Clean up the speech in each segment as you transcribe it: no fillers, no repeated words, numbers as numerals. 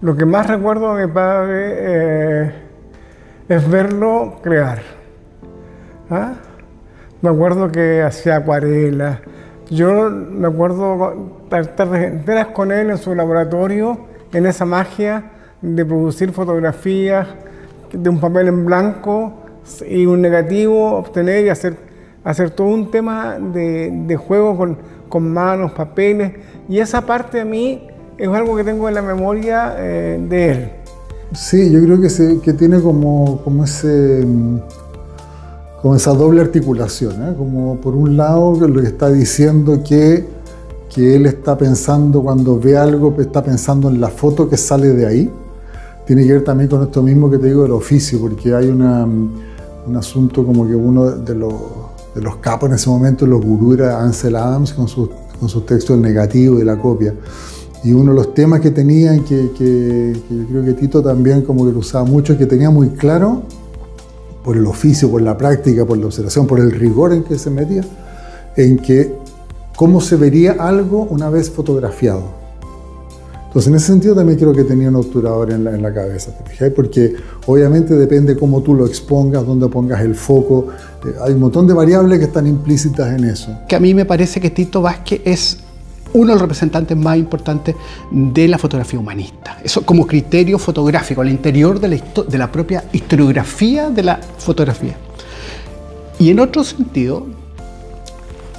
Lo que más recuerdo de mi padre es verlo crear. ¿Ah? Me acuerdo que hacía acuarelas. Yo me acuerdo tardes enteras con él en su laboratorio, en esa magia de producir fotografías de un papel en blanco y un negativo, obtener y hacer todo un tema de juego con manos, papeles. Y esa parte a mí es algo que tengo en la memoria de él. Sí, yo creo que tiene como esa doble articulación, ¿eh? Como por un lado lo que está diciendo que él está pensando, cuando ve algo, está pensando en la foto que sale de ahí. Tiene que ver también con esto mismo que te digo del oficio, porque hay un asunto como que uno de los capos en ese momento, los gurús, era Ansel Adams con sus textos del negativo y de la copia. Y uno de los temas que tenía, que yo creo que Tito también como que lo usaba mucho, es que tenía muy claro, por el oficio, por la práctica, por la observación, por el rigor en que se metía, en que cómo se vería algo una vez fotografiado. Entonces, en ese sentido también creo que tenía un obturador en la cabeza, ¿te fijas? Porque obviamente depende cómo tú lo expongas, dónde pongas el foco. Hay un montón de variables que están implícitas en eso. Que a mí me parece que Tito Vázquez es uno de los representantes más importantes de la fotografía humanista. Eso como criterio fotográfico, al interior de la propia historiografía de la fotografía. Y en otro sentido,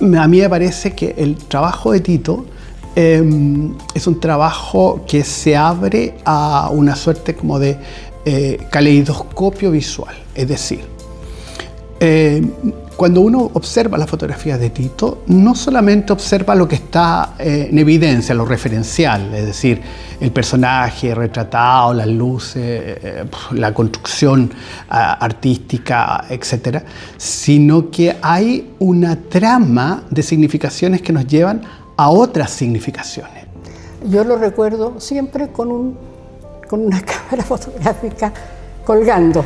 a mí me parece que el trabajo de Tito es un trabajo que se abre a una suerte como de caleidoscopio visual. Es decir, cuando uno observa las fotografías de Tito, no solamente observa lo que está en evidencia, lo referencial, es decir, el personaje retratado, las luces, la construcción artística, etc., sino que hay una trama de significaciones que nos llevan a otras significaciones. Yo lo recuerdo siempre con una cámara fotográfica colgando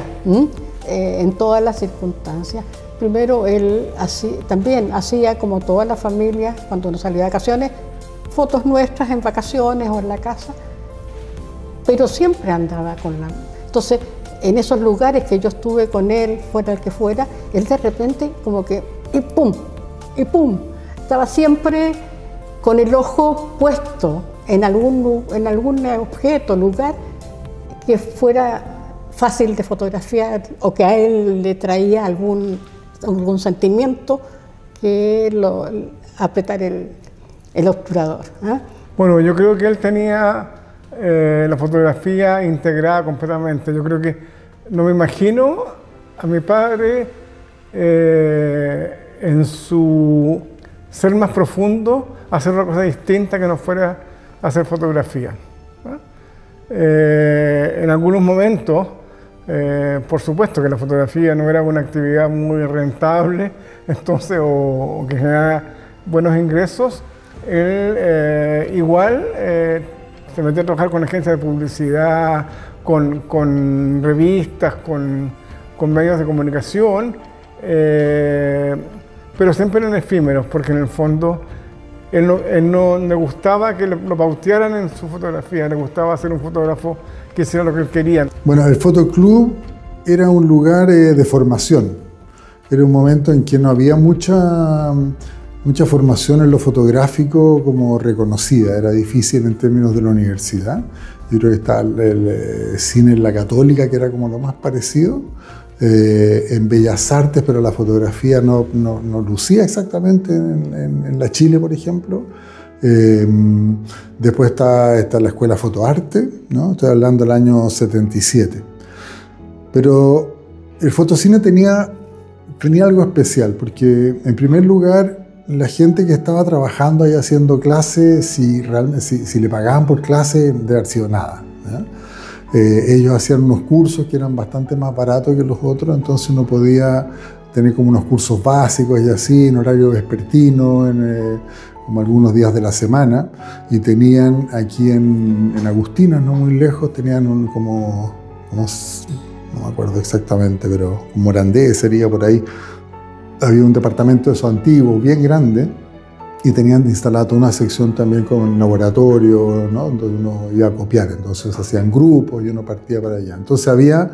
en todas las circunstancias. Primero, él también hacía, como toda la familia, cuando nos salía de vacaciones, fotos nuestras en vacaciones o en la casa, pero siempre andaba con la... Entonces, en esos lugares que yo estuve con él, fuera el que fuera, él de repente como que, y pum, estaba siempre con el ojo puesto en algún objeto, lugar que fuera fácil de fotografiar o que a él le traía algún sentimiento que apretar el obturador. ¿Eh? Bueno, yo creo que él tenía la fotografía integrada completamente. Yo creo que no me imagino a mi padre en su ser más profundo, hacer una cosa distinta que no fuera hacer fotografía. En algunos momentos, por supuesto que la fotografía no era una actividad muy rentable, entonces, o que generara buenos ingresos, él igual se metió a trabajar con agencias de publicidad, con revistas, con medios de comunicación, pero siempre eran efímeros, porque en el fondo él no le gustaba que lo pautearan en su fotografía, le gustaba ser un fotógrafo que hiciera lo que él quería. Bueno, el fotoclub era un lugar de formación. Era un momento en que no había mucha formación en lo fotográfico como reconocida. Era difícil en términos de la universidad. Yo creo que está el cine en la Católica, que era como lo más parecido. En Bellas Artes, pero la fotografía no lucía exactamente en la Chile, por ejemplo. Después está la Escuela Fotoarte, ¿no? Estoy hablando del año 77. Pero el fotocine tenía algo especial, porque en primer lugar, la gente que estaba trabajando ahí haciendo clases, si le pagaban por clase, debe haber sido nada, ¿no? Ellos hacían unos cursos que eran bastante más baratos que los otros, entonces uno podía tener como unos cursos básicos y así, en horario vespertino, como algunos días de la semana, y tenían aquí en Agustinas, no muy lejos, tenían no me acuerdo exactamente, pero Morandé sería por ahí, había un departamento de esos antiguos, bien grande, y tenían instalada toda una sección también con laboratorio, ¿no? Donde uno iba a copiar, entonces hacían grupos y uno partía para allá. Entonces había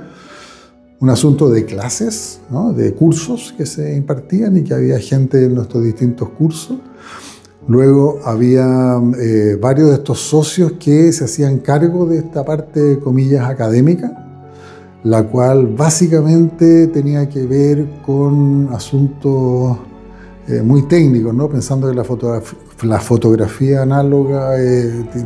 un asunto de clases, ¿no? De cursos que se impartían y que había gente en nuestros distintos cursos. Luego había varios de estos socios que se hacían cargo de esta parte, comillas, académica, la cual básicamente tenía que ver con asuntos muy técnicos, ¿no? Pensando que la fotografía análoga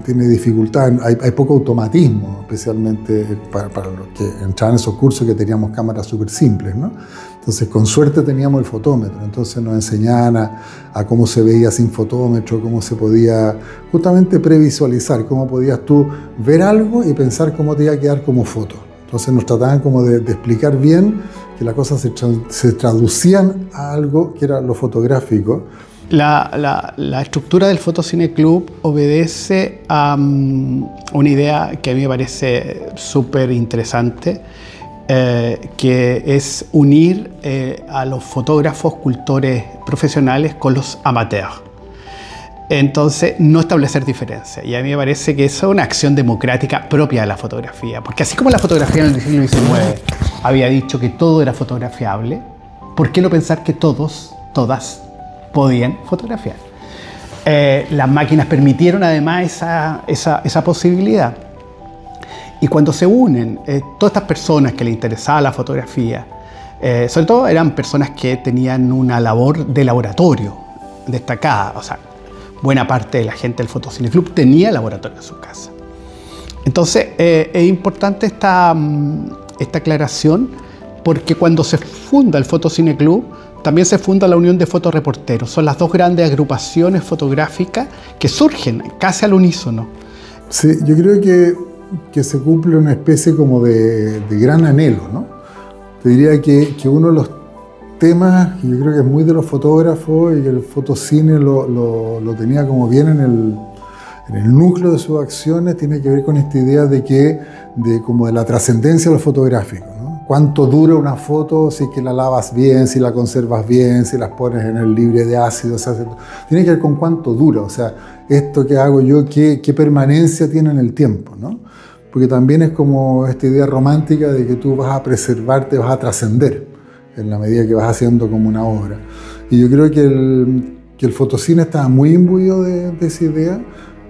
tiene dificultades, hay poco automatismo, especialmente para los que entraban en esos cursos que teníamos cámaras súper simples, ¿no? Entonces, con suerte teníamos el fotómetro, entonces nos enseñaban a cómo se veía sin fotómetro, cómo se podía justamente previsualizar, cómo podías tú ver algo y pensar cómo te iba a quedar como foto. Entonces nos trataban como de explicar bien que las cosas se traducían a algo que era lo fotográfico. La estructura del Fotocine Club obedece a una idea que a mí me parece súper interesante, que es unir a los fotógrafos, cultores profesionales con los amateurs. Entonces, no establecer diferencia. Y a mí me parece que eso es una acción democrática propia de la fotografía. Porque así como la fotografía en el siglo XIX había dicho que todo era fotografiable, ¿por qué no pensar que todas podían fotografiar? Las máquinas permitieron además esa posibilidad. Y cuando se unen todas estas personas que les interesaba la fotografía, sobre todo eran personas que tenían una labor de laboratorio destacada, o sea, buena parte de la gente del Fotocine Club tenía laboratorio en su casa. Entonces, es importante esta aclaración, porque cuando se funda el Fotocine Club, también se funda la Unión de Fotoreporteros. Son las dos grandes agrupaciones fotográficas que surgen casi al unísono. Sí, yo creo que se cumple una especie como de gran anhelo, ¿no? Te diría que uno de los temas que yo creo que es muy de los fotógrafos y que el fotocine lo tenía como bien en el núcleo de sus acciones, tiene que ver con esta idea de la trascendencia de lo fotográfico, ¿no? Cuánto dura una foto si es que la lavas bien, si la conservas bien, si las pones en el libre de ácido, o sea, tiene que ver con cuánto dura, o sea, esto que hago yo, qué permanencia tiene en el tiempo, ¿no? Porque también es como esta idea romántica de que tú vas a preservarte, vas a trascender en la medida que vas haciendo como una obra. Y yo creo que el fotocine está muy imbuido de esa idea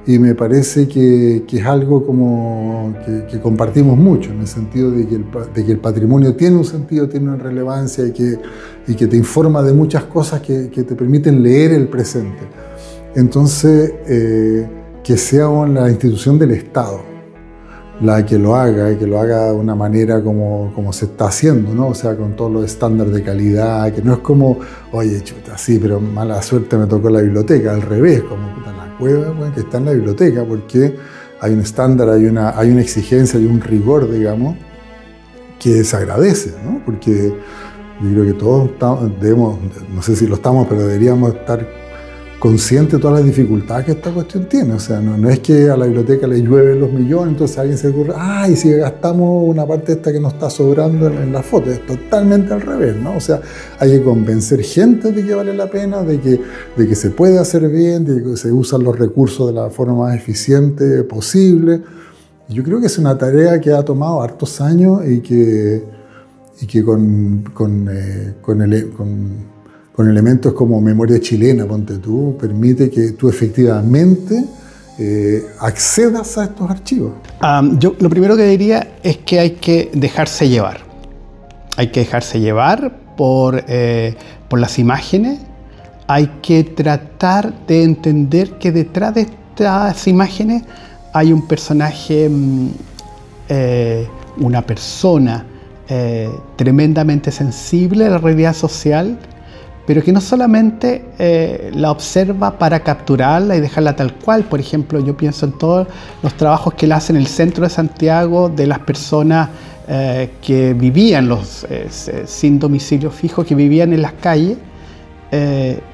y me parece que es algo como que compartimos mucho, en el sentido de que el patrimonio tiene un sentido, tiene una relevancia y que te informa de muchas cosas que te permiten leer el presente. Entonces, que sea la institución del Estado la que lo haga y que lo haga de una manera como se está haciendo, ¿no? O sea, con todos los estándares de calidad, que no es como, oye, chuta, sí, pero mala suerte me tocó la biblioteca, al revés, como puta, la cueva, bueno, que está en la biblioteca, porque hay un estándar, hay una exigencia, hay un rigor, digamos, que se agradece, ¿no? Porque yo creo que todos debemos, no sé si lo estamos, pero deberíamos estar consciente de todas las dificultades que esta cuestión tiene. O sea, no es que a la biblioteca le llueven los millones, entonces alguien se ocurre, y si gastamos una parte esta que nos está sobrando en la foto. Es totalmente al revés, ¿no? O sea, hay que convencer gente de que vale la pena, de que se puede hacer bien, de que se usan los recursos de la forma más eficiente posible. Yo creo que es una tarea que ha tomado hartos años y que con elementos como memoria chilena, ponte tú, permite que tú efectivamente accedas a estos archivos. Yo lo primero que diría es que hay que dejarse llevar. Hay que dejarse llevar por las imágenes. Hay que tratar de entender que detrás de estas imágenes hay un personaje, una persona tremendamente sensible a la realidad social, pero que no solamente la observa para capturarla y dejarla tal cual. Por ejemplo, yo pienso en todos los trabajos que él hace en el centro de Santiago de las personas que vivían sin domicilio fijo, que vivían en las calles,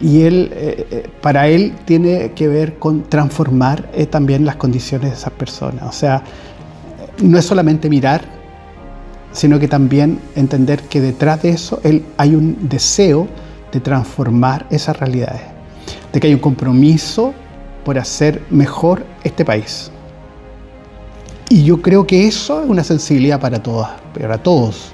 y para él tiene que ver con transformar también las condiciones de esas personas. O sea, no es solamente mirar, sino que también entender que detrás de eso hay un deseo de transformar esas realidades. de que hay un compromiso por hacer mejor este país. Y yo creo que eso es una sensibilidad para todas, para todos.